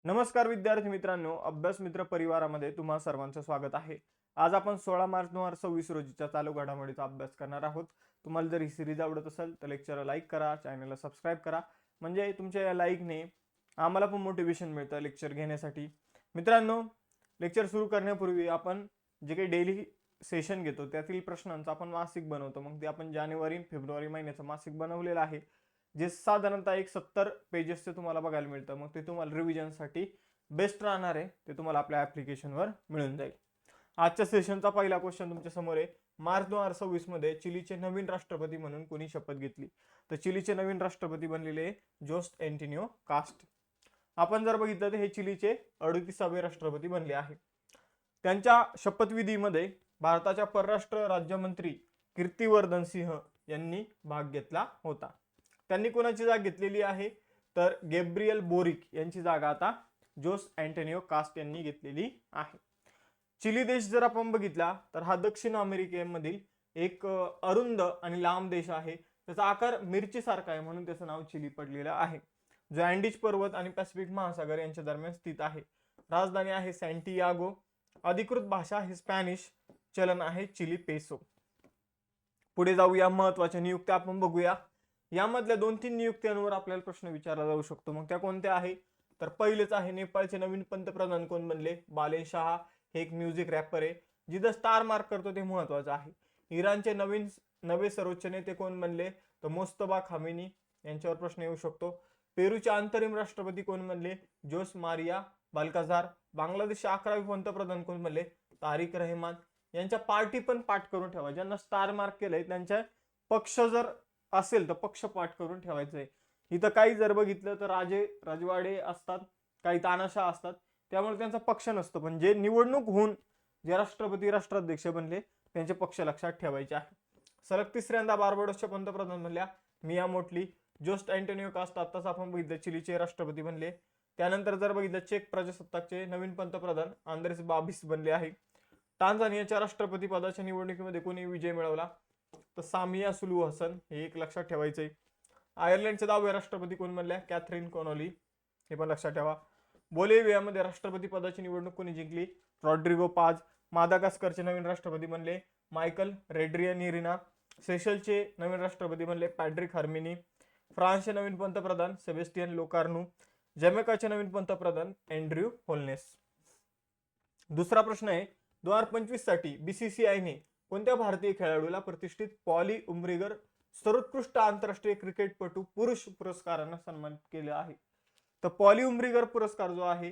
नमस्कार विद्यार्थी मित्रांनो, अभ्यास मित्र परिवारामध्ये तुम्हा सर्वांचं स्वागत आहे. आज आपण 16 मार्च 2026 रोजीच्या चालू घडामोडीचा अभ्यास करणार आहोत. तुम्हाला जर ही सिरीज आवडत असेल तर लेक्चरला लाईक करा, चॅनलला सबस्क्राईब करा. म्हणजे तुमच्या या लाईकने आम्हाला पण मोटिवेशन मिळतं लेक्चर घेण्यासाठी. मित्रांनो, लेक्चर सुरू करण्यापूर्वी आपण जे काही डेली सेशन घेतो त्यातील प्रश्नांचा आपण मासिक बनवतो. मग ते आपण जानेवारी फेब्रुवारी महिन्याचं मासिक बनवलेलं आहे, जे साधारणतः एक 70 पेजेसचे तुम्हाला बघायला मिळतं. मग ते तुम्हाला रिव्हिजनसाठी बेस्ट राहणार आहे, ते तुम्हाला आपल्या ॲप्लिकेशनवर मिळून जाईल. आजच्या सेशनचा पहिला क्वेश्चन तुमच्या समोर आहे. मार्च 2026 मध्ये चिलीचे नवीन राष्ट्रपती म्हणून कोणी शपथ घेतली? तर चिलीचे नवीन राष्ट्रपती बनलेले जोस्ट एंटिनिओ कास्ट. आपण जर बघितलं तर हे चिलीचे 38वे राष्ट्रपती बनले आहे. त्यांच्या शपथविधीमध्ये भारताच्या परराष्ट्र राज्यमंत्री कीर्तिवर्धन सिंह यांनी भाग घेतला होता. त्यांनी कोणाची जागा घेतलेली आहे? तर गॅब्रियल बोरिक यांची जागा आता जोस अँटोनियो कास्ट यांनी घेतलेली आहे. चिली देश जर आपण बघितला तर हा दक्षिण अमेरिकेमधील एक अरुंद आणि लांब देश आहे. त्याचा आकार मिरची सारखा आहे म्हणून त्याचं नाव चिली पडलेलं आहे, जो अँडीज पर्वत आणि पॅसिफिक महासागर यांच्या दरम्यान स्थित आहे. राजधानी आहे सॅन्टियागो. अधिकृत भाषा आहे स्पॅनिश. चलन आहे चिली पेसो. पुढे जाऊया, महत्वाच्या नियुक्त्या आपण बघूया. यामधल्या 2-3 नियुक्त्यांवर आपल्याला प्रश्न विचारला जाऊ शकतो. मग त्या कोणत्या आहे? तर पहिलेच आहे, नेपाळचे नवीन पंतप्रधान कोण बनले? बालेन शाह. हे एक म्युझिक रॅपर आहे. जिथं स्टार मार्क करतो ते महत्वाचं आहे. इराणचे नवे सर्वोच्च नेते कोण बनले? तर मोस्तफा खामेनी. यांच्यावर प्रश्न येऊ शकतो. पेरूचे अंतरिम राष्ट्रपती कोण बनले? Jose Maria Balcazar. बांगलादेशचे 11वे पंतप्रधान कोण बनले? तारिक रहमान. यांच्या पार्टी पण पाठ करून ठेवा. ज्यांना स्टार मार्क केलंय त्यांच्या पक्ष जर असेल तर पक्ष पाठ करून ठेवायचंय. इथं काही जर बघितलं तर राजवाडे असतात, काही तानाशाह असतात, त्यामुळे त्यांचा पक्ष नसतो. पण जे निवडणूक होऊन जे राष्ट्रपती राष्ट्राध्यक्ष बनले त्यांचे पक्ष लक्षात ठेवायचे आहे. सलग तिसऱ्यांदा बार्बाडोसच्या पंतप्रधान बनल्या मिया मोटली. जोस्ट अँटोनियो कास्ट आत्ताच आपण बघितलं चिलीचे राष्ट्रपती बनले. त्यानंतर जर बघितलं चेक प्रजासत्ताकचे नवीन पंतप्रधान आंद्रेस बाबिस बनले आहे. टांझानियाच्या राष्ट्रपती पदाच्या निवडणुकीमध्ये कोणी विजय मिळवला? तर सामिया सुलू हसन. हे एक लक्षात ठेवायचंय. आयर्लंडचे 10वे राष्ट्रपती कोण बनल्या? Catherine Connolly. हे पण लक्षात ठेवा. बोलिव्हियामध्ये राष्ट्रपती पदाची निवडणूक कोणी जिंकली? रॉड्रिगो पाज. मादागास्करचे नवीन राष्ट्रपती बनले मायकल रेड्रियानिरिना. सेशलचे नवीन राष्ट्रपती बनले पॅट्रिक हार्मिनी. फ्रान्सचे नवीन पंतप्रधान सेबेस्टियन लोकार्नू. जमैकाचे नवीन पंतप्रधान अँड्र्यू होलनेस. दुसरा प्रश्न आहे, 2025 साठी बीसीसीआयने कोणत्या भारतीय खेळाडूला प्रतिष्ठित पॉली उमरीगर सर्वोत्कृष्ट आंतरराष्ट्रीय क्रिकेटपटू पुरुष पुरस्कारानं सन्मानित केलं आहे? तर पॉली उमरीगर पुरस्कार जो आहे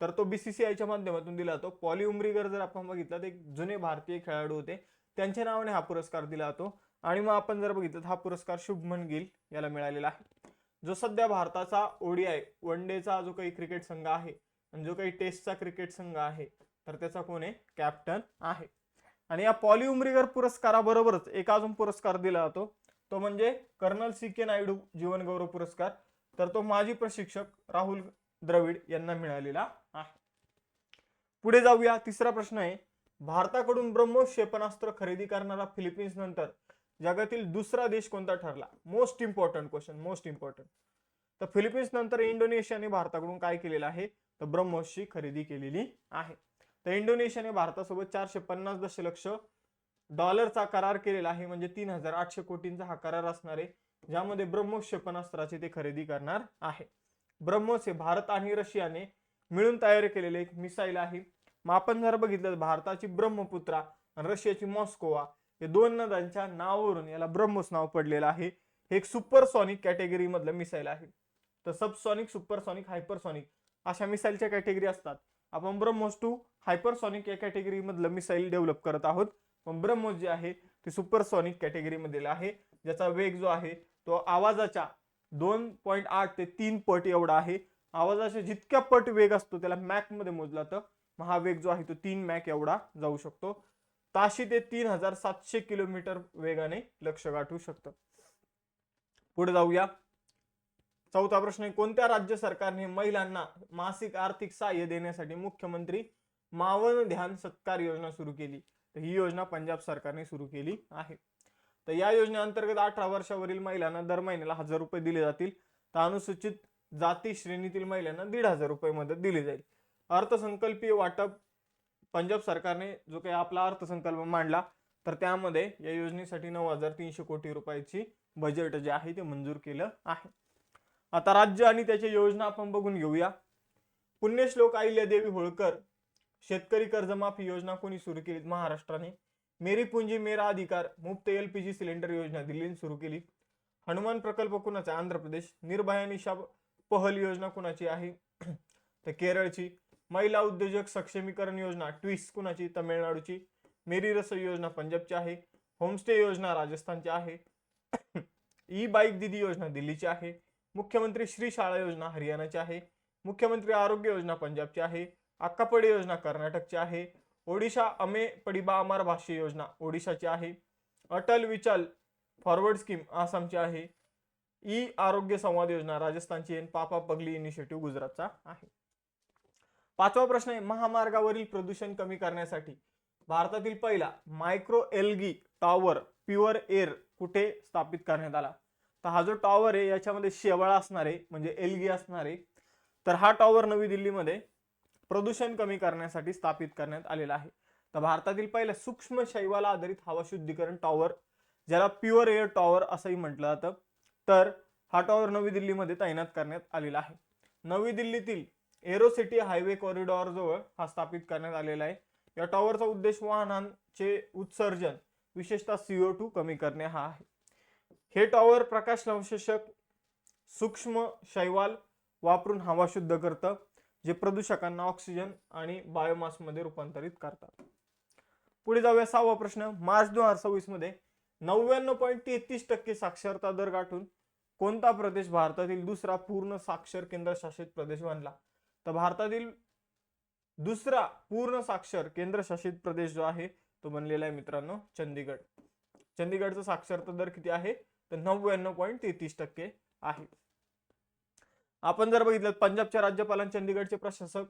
तर तो बीसीसीआयच्या माध्यमातून दिला जातो. पॉली उमरीगर जर आपण बघितलं तर एक जुने भारतीय खेळाडू होते, त्यांच्या नावाने हा पुरस्कार दिला जातो. आणि मग आपण जर बघितलं तर हा पुरस्कार शुभमन गिल याला मिळालेला आहे, जो सध्या भारताचा ओडीआय वन डेचा जो काही क्रिकेट संघ आहे आणि जो काही टेस्टचा क्रिकेट संघ आहे तर त्याचा कोण आहे? कॅप्टन आहे. आणि या पॉली उमरीगर पुरस्काराबरोबरच एक अजून पुरस्कार दिला जातो, तो म्हणजे कर्नल सी.के. नायडू जीवन गौरव पुरस्कार. तर तो माजी प्रशिक्षक राहुल द्रविड यांना मिळालेला आहे. पुढे जाऊया, तिसरा प्रश्न आहे, भारताकडून ब्रह्मोस क्षेपणास्त्र खरेदी करणारा फिलिपिन्स नंतर जगातील दुसरा देश कोणता ठरला? Most important question, most important. तर फिलिपिन्स नंतर इंडोनेशियाने भारताकडून काय केलेलं आहे? तर ब्रह्मोसची खरेदी केलेली आहे. तर इंडोनेशियाने भारतासोबत 450 दशलक्ष डॉलरचा करार केलेला आहे, म्हणजे 3800 कोटींचा हा करार असणार आहे, ज्यामध्ये ब्रह्मोस क्षेपणास्त्राची ते खरेदी करणार आहे. ब्रह्मोस हे भारत आणि रशियाने मिळून तयार केलेले एक मिसाईल आहे. मग आपण जर बघितलं भारताची ब्रह्मपुत्रा आणि रशियाची मॉस्कोवा हे दोन नद्यांच्या नावावरून याला ब्रह्मोस नाव पडलेलं आहे. हे एक सुपरसॉनिक कॅटेगरी मधलं मिसाईल आहे. तर सबसॉनिक, सुपरसॉनिक, हायपरसॉनिक अशा मिसाईलच्या कॅटेगरी असतात. आपण ब्रह्मोस 2 हायपरसॉनिक या कॅटेगरी मधलं मिसाईल डेव्हलप करत आहोत. पण ब्रह्मोस जे आहे ते सुपरसॉनिक कॅटेगरी मधील आहे, ज्याचा वेग जो आहे तो आवाजाच्या 2.8 ते 3 पट एवढा आहे. आवाजाच्या जितक्या पट वेग असतो त्याला मॅक मध्ये मोजला तर हा वेग जो आहे तो 3 मॅक एवढा जाऊ शकतो. ताशी ते 3700 किलोमीटर वेगाने लक्ष्य गाठू शकतं. पुढे जाऊया, चौथा प्रश्न आहे, कोणत्या राज्य सरकारने महिलांना मासिक आर्थिक सहाय्य देण्यासाठी मुख्यमंत्री मावन ध्यान सत्कार योजना सुरू केली? तर ही योजना पंजाब सरकारने सुरू केली आहे. तर या योजनेअंतर्गत 18 वर्षावरील महिलांना दर महिन्याला 1000 रुपये दिले जातील. तर अनुसूचित जाती श्रेणीतील महिलांना 1,500 रुपये मदत दिली जाईल. अर्थसंकल्पीय वाटप पंजाब सरकारने जो काही आपला अर्थसंकल्प मांडला तर त्यामध्ये या योजनेसाठी 9,300 कोटी रुपयाची बजेट जे आहे ते मंजूर केलं आहे. आता राज्य आणि त्याच्या योजना आपण बघून घेऊया. पुण्यश्लोक अहिल्यादेवी होळकर शेतकरी कर्जमाफी योजना कोणी सुरू केली? महाराष्ट्राने. मेरी पूंजी मेरा अधिकार मुफ्त LPG सिलेंडर योजना दिल्लीने सुरू केली. हनुमान प्रकल्प कुणाचा? आंध्र प्रदेश. निर्भया निशा पहल योजना कुणाची आहे? तर केरळची. महिला उद्योजक सक्षमीकरण योजना ट्विस्ट कुणाची? तमिळनाडूची. मेरी रसोई योजना पंजाबची आहे. होमस्टे योजना राजस्थानची आहे. ई बाईक दीदी योजना दिल्लीची आहे. मुख्यमंत्री श्री शाळा योजना हरियाणाची आहे. मुख्यमंत्री आरोग्य योजना पंजाबची आहे. अक्कापडी योजना कर्नाटकची आहे. ओडिशा अमे पडिबा अमर भाष्य योजना ओडिशाची आहे. अटल विचल फॉरवर्ड स्कीम आसामची आहे. ई आरोग्य संवाद योजना राजस्थानची आहे. पापा पगली इनिशिएटिव्ह गुजरातचा आहे. पाचवा प्रश्न आहे, महामार्गावरील प्रदूषण कमी करण्यासाठी भारतातील पहिला micro algae tower pure air कुठे स्थापित करण्यात आला? तर हा जो टॉवर आहे याच्यामध्ये शेवाळ असणार आहे म्हणजे एल्गी असणार आहे. तर हा टॉवर नवी दिल्लीमध्ये प्रदूषण कमी करण्यासाठी स्थापित करण्यात आलेला आहे. तर भारतातील पहिला सूक्ष्म शैवाल आधारित हवा शुद्धीकरण टॉवर ज्याला प्युअर एअर टॉवर असंही म्हटलं जातं तर हा टॉवर नवी दिल्लीमध्ये तैनात करण्यात आलेला आहे. नवी दिल्लीतील एरोसिटी हायवे कॉरिडॉर जवळ हा स्थापित करण्यात आलेला आहे. या टॉवरचा उद्देश वाहनांचे उत्सर्जन विशेषतः CO2 कमी करणे हा आहे. हे टॉवर प्रकाश संश्लेषक सूक्ष्म शैवाल वापरून हवा शुद्ध करतं जे प्रदूषकांना ऑक्सिजन आणि बायोमास मध्ये रूपांतरित करतात. पुढे जाऊया. सहावा प्रश्न, मार्च 2026 मध्ये 99.33% साक्षरता दर गाठून कोणता प्रदेश भारतातील दुसरा पूर्ण साक्षर केंद्रशासित प्रदेश बनला? तर भारतातील दुसरा पूर्ण साक्षर केंद्रशासित प्रदेश जो आहे तो बनलेला आहे मित्रांनो चंदीगड. चंदीगडचा साक्षरता दर किती आहे? तर 99.33% आहे. आपण जर बघितलं पंजाबच्या राज्यपालां चंदीगडचे प्रशासक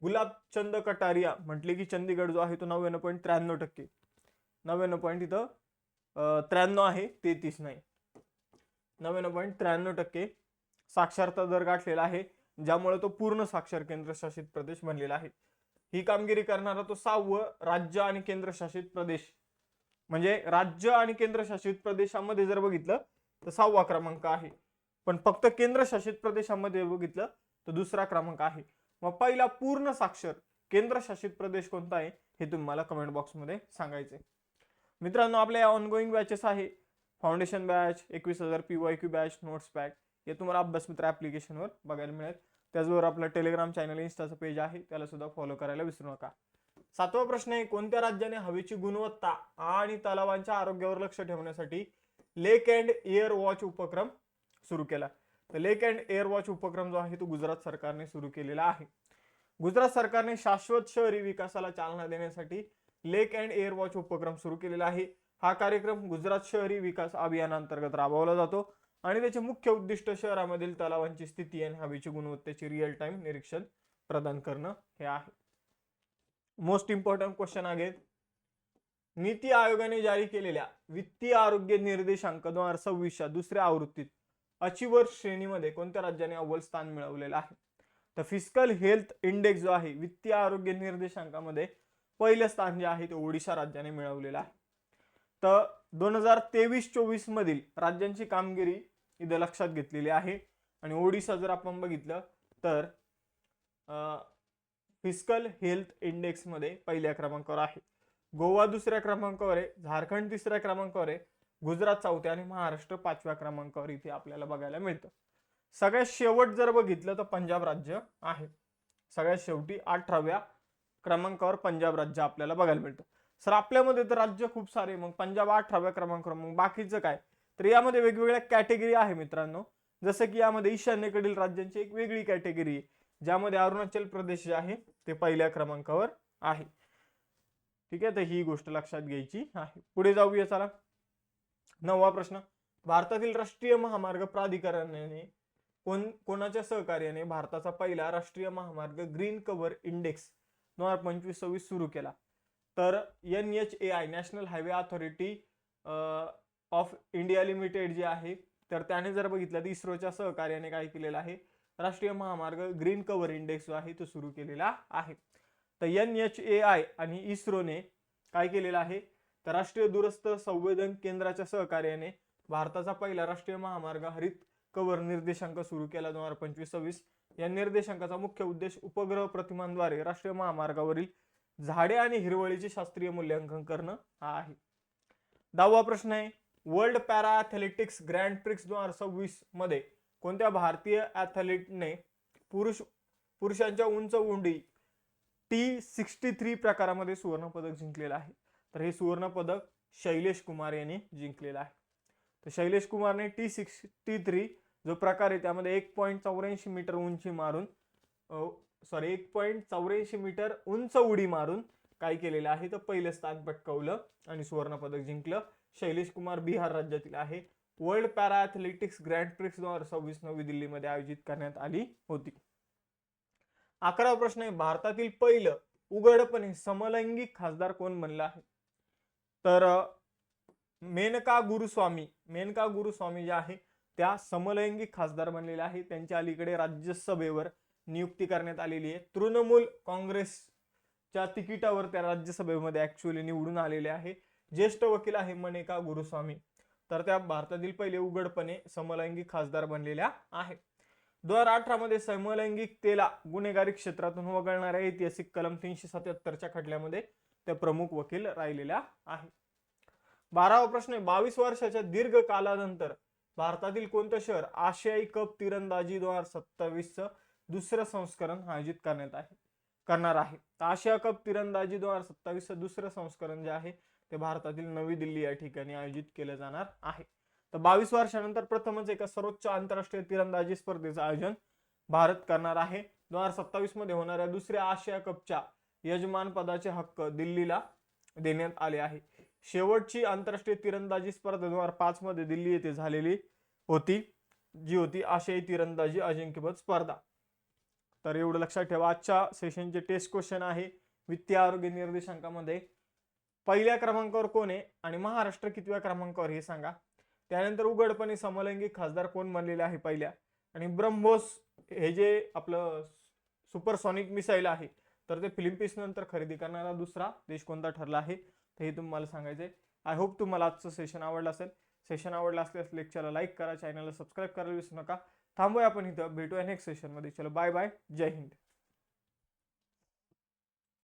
गुलाबचंद कटारिया म्हटले की चंदीगड जो आहे तो 99.93%. 93 आहे 33 नाही. 99.93% साक्षरता दर गाठलेला आहे ज्यामुळे तो पूर्ण साक्षर केंद्रशासित प्रदेश बनलेला आहे. ही कामगिरी करणारा तो 6वं राज्य आणि केंद्रशासित प्रदेश म्हणजे राज्य आणि केंद्रशासित प्रदेशामध्ये जर बघितलं तर 6वा क्रमांक आहे. पण फक्त केंद्रशासित प्रदेशामध्ये बघितलं तर दुसरा क्रमांक आहे. मग पहिला पूर्ण साक्षर केंद्रशासित प्रदेश कोणता आहे हे तुम्ही मला कमेंट बॉक्समध्ये सांगायचे. मित्रांनो आपल्या या ऑनगोईंग बॅचेस आहे foundation batch 21,000 PYQ batch notes pack हे तुम्हाला अभ्यास मित्र ऍप्लिकेशनवर बघायला मिळेल. त्याचबरोबर आपलं टेलिग्राम चॅनल इन्स्टाचं पेज आहे त्याला सुद्धा फॉलो करायला विसरू नका. सातवा प्रश्न आहे, कोणत्या राज्याने हवेची गुणवत्ता आणि तलावांच्या आरोग्यावर लक्ष ठेवण्यासाठी लेक अँड एअर वॉच उपक्रम सुरू केला? तर लेक अँड एअर वॉच उपक्रम जो आहे तो गुजरात सरकारने सुरू केलेला आहे. गुजरात सरकारने शाश्वत शहरी विकासाला चालना देण्यासाठी लेक अँड एअर वॉच उपक्रम सुरू केलेला आहे. हा कार्यक्रम गुजरात शहरी विकास अभियानांतर्गत राबवला जातो आणि त्याचे मुख्य उद्दिष्ट शहरामधील तलावांची स्थिती आणि हवेची गुणवत्तेचे रिअल टाइम निरीक्षण प्रदान करणं हे आहे. मोस्ट इम्पॉर्टंट क्वेश्चन आहे, नीती आयोगाने जारी केलेल्या वित्तीय आरोग्य निर्देशांक 2026च्या दुसऱ्या आवृत्तीत अचिव्हर श्रेणीमध्ये कोणत्या राज्याने अव्वल स्थान मिळवलेलं आहे? तर फिस्कल हेल्थ इंडेक्स जो आहे वित्तीय आरोग्य निर्देशांकामध्ये पहिलं स्थान जे आहे ते ओडिशा राज्याने मिळवलेलं आहे. तर 2023-24 मधील राज्यांची कामगिरी इथे लक्षात घेतलेली आहे आणि ओडिशा जर आपण बघितलं तर फिस्कल हेल्थ इंडेक्स मध्ये पहिल्या क्रमांकावर आहे. गोवा दुसऱ्या क्रमांकावर आहे. झारखंड तिसऱ्या क्रमांकावर आहे. गुजरात चौथ्या आणि महाराष्ट्र 5व्या क्रमांकावर इथे आपल्याला बघायला मिळतं. सगळ्यात शेवट जर बघितलं तर पंजाब राज्य आहे. सगळ्यात शेवटी 18व्या क्रमांकावर पंजाब राज्य आपल्याला बघायला मिळतं. सर आपल्यामध्ये तर राज्य खूप सारे मग पंजाब 18व्या क्रमांकावर मग बाकीचं काय? तर यामध्ये वेगवेगळ्या कॅटेगरी आहे मित्रांनो. जसं की यामध्ये ईशान्येकडील राज्यांची एक वेगळी कॅटेगरी आहे ज्यामध्ये अरुणाचल प्रदेश जे आहे ते पहिल्या क्रमांकावर आहे. ठीक आहे, तर ही गोष्ट लक्षात घ्यायची आहे. पुढे जाऊया चला. 9वा प्रश्न, भारतातील राष्ट्रीय महामार्ग प्राधिकरणाने कोणाच्या सहकार्याने भारताचा पहिला राष्ट्रीय महामार्ग ग्रीन कव्हर इंडेक्स 2025-26 सुरू केला? तर NHAI national highway authority of India limited जे आहे तर त्याने जर बघितलं तर इस्रोच्या सहकार्याने काय केलेलं आहे राष्ट्रीय महामार्ग ग्रीन कव्हर इंडेक्स जो आहे तो सुरू केलेला आहे. तर NHAI आणि इस्रोने काय केलेलं आहे, तर राष्ट्रीय दूरस्थ संवेदन केंद्राच्या सहकार्याने भारताचा पहिला राष्ट्रीय महामार्ग हरित कव्हर निर्देशांक सुरू केला 2025-26. या निर्देशांकाचा मुख्य उद्देश उपग्रह प्रतिमांद्वारे राष्ट्रीय महामार्गावरील झाडे आणि हिरवळीचे शास्त्रीय मूल्यांकन करणं हा आहे. 10वा प्रश्न आहे, world para athletics grand prix 2026 मध्ये कोणत्या भारतीय ॲथलीटने पुरुषांच्या उंच उडी T63 प्रकारामध्ये सुवर्ण पदक जिंकलेलं आहे? तर हे सुवर्ण पदक शैलेश कुमार यांनी जिंकलेलं आहे. तर शैलेश कुमारने T63 जो प्रकार आहे त्यामध्ये 1.84 मीटर उंची मारून 1.84 मीटर उंच उडी मारून काय केलेलं आहे, तर पहिलं स्थान पटकावलं आणि सुवर्ण पदक जिंकलं. शैलेश कुमार बिहार राज्यातील आहे. World para athletics grand prix 2026 नवी दिल्लीमध्ये आयोजित करण्यात आली होती. 11वा प्रश्न आहे, भारतातील पहिलं उघडपणे समलैंगिक खासदार कोण बनलं आहे? तर मेनका गुरुस्वामी जे आहे त्या समलैंगिक खासदार बनलेल्या आहे. त्यांच्या अलीकडे राज्यसभेवर नियुक्ती करण्यात आलेली आहे. तृणमूल काँग्रेसच्या तिकिटावर त्या राज्यसभेमध्ये ऍक्च्युअली निवडून आलेले आहे. ज्येष्ठ वकील आहे मेनका गुरुस्वामी. तर त्या भारतातील पहिले उघडपणे समलैंगिक खासदार बनलेल्या आहेत. 2018 मध्ये समलैंगिकतेला गुन्हेगारी क्षेत्रातून वगळणाऱ्या ऐतिहासिक कलम 377च्या खटल्यामध्ये त्या प्रमुख वकील राहिलेल्या आहेत. 12वा प्रश्न, 22 वर्षाच्या दीर्घ कालानंतर भारतातील कोणतं शहर आशियाई कप तिरंदाजी 2027चं दुसरं संस्करण आयोजित करणार आहे? आशिया कप तिरंदाजी 2027चं दुसरं संस्करण जे आहे ते भारतातील नवी दिल्ली या ठिकाणी आयोजित केलं जाणार आहे. तर 22 वर्षानंतर प्रथमच एका सर्वोच्च आंतरराष्ट्रीय तिरंदाजी स्पर्धेचं आयोजन भारत करणार आहे. 2027 मध्ये होणाऱ्या दुसऱ्या आशिया कपच्या यजमान पदाचे हक्क दिल्लीला देण्यात आले आहे. शेवटची आंतरराष्ट्रीय तिरंदाजी स्पर्धा 2005 मध्ये दिल्ली येथे झालेली होती, जी होती आशियाई तिरंदाजी अजिंक्यपद स्पर्धा. तर एवढं लक्षात ठेवा. आजच्या सेशनचे टेस्ट क्वेश्चन आहे, वित्तीय आरोग्य निर्देशांकामध्ये पहिल्या क्रमांकावर कोण आहे आणि महाराष्ट्र कितव्या क्रमांकावर हे सांगा. त्यानंतर उघडपणे समलैंगिक खासदार कोण बनलेले आहे पहिल्या, आणि ब्रह्मोस हे जे आपलं सुपरसॉनिक मिसाईल आहे तर ते फिलिपिन्स नंतर खरेदी करणारा दुसरा देश कोणता ठरला आहे ते हे तुम्हाला सांगायचंय. आय होप तुम्हाला आजचं सेशन आवडलं असेल. सेशन आवडलं असल्यास लेक्चरला लाईक करा, चॅनलला सबस्क्राईब करायला विसरू नका. थांबूया आपण इथं, भेटूया नेक्स्ट सेशनमध्ये. चलो बाय बाय, जय हिंद.